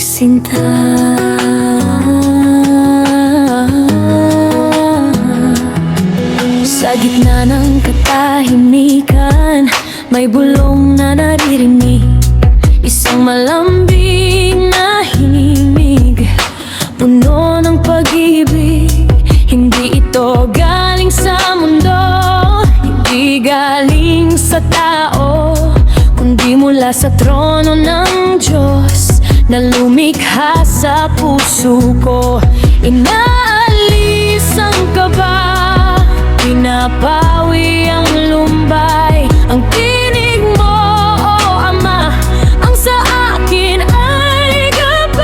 sinta. Sa gitna ng katahimikan, may bulong na naririnig, isang malambing na himig, puno ng pag-ibig. Hindi ito galing sa mundo, hindi galing sa tao, kundi mula sa trono ng Diyos na lumikha sa puso ko. Inaalis ang kaba, pinapawi ang lumbay, ang tinig mo, oh Ama, ang sa akin ay gabay.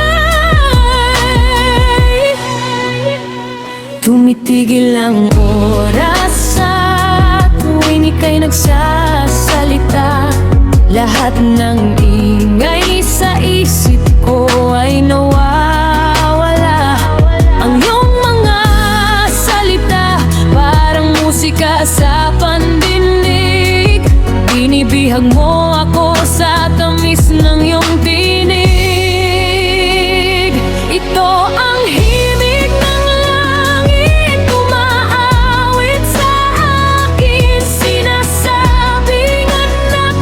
Tumitigil ang oras sa tuwing ika'y nagsasalita. Lahat ng ingay sa isip ko ay nawawala. Ang iyong mga salita parang musika sa pandinig, binibihag mo ako sa tamis ng iyong tinig. Ito ang himig ng langit, umaawit sa akin, sinasabing anak,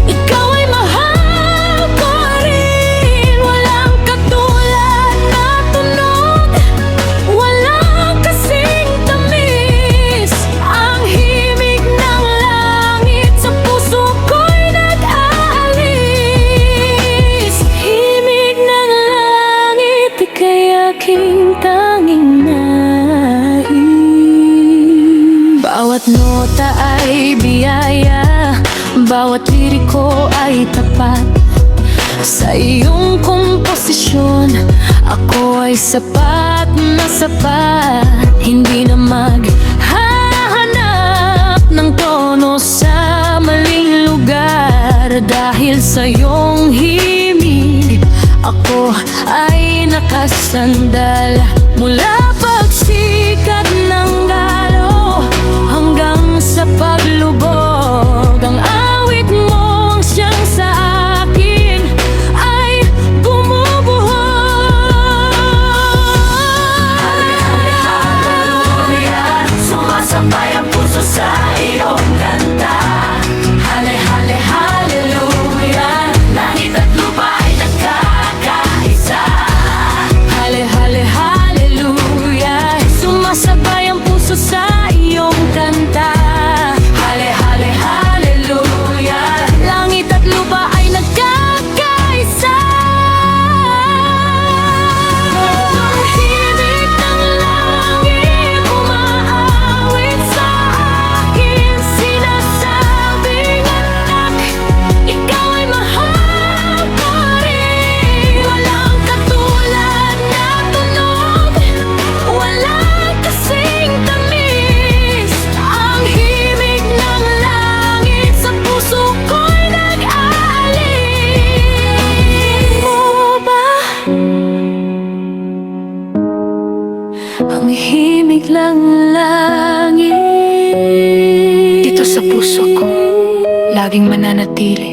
ikaw ay mahal ko rin. Walang katulad na tunog, walang kasing tamis. Ang himig ng langit sa puso ko'y nag-aalis. Himig ng langit, ika'y aking tanging nais. Bawat nota ay biyaya, bawat liriko ay tapat. Sa iyong komposisyon, ako ay sapat na sapat. Hindi na maghahanap ng tono sa maling lugar. Dahil sa iyong himig, ako ay nakasandal. Mula pagsikat ng galaw hanggang sa paglubog, ang awit mo ang siyang sa akin ay bumubuhay. Sumasabay ang puso sa iyong kanta. Hale, hale, hallelujah. Langit at lupa ay nagkakaisa. Hale, hale, hallelujah. Sumasabay ang puso sa iyong kanta. Hale, hale, hallelujah. Langit at lupa ay nagkakaisa. Ang himig ng langit, umaawit sa akin, sinasabing anak, ikaw ay mahal ko rin. Walang katulad na tunog, walang kasing tamis. Ang himig ng langit sa puso ko'y nag-aalis. Mo ba ang himig ng langit? Dito sa puso ko, laging mananatili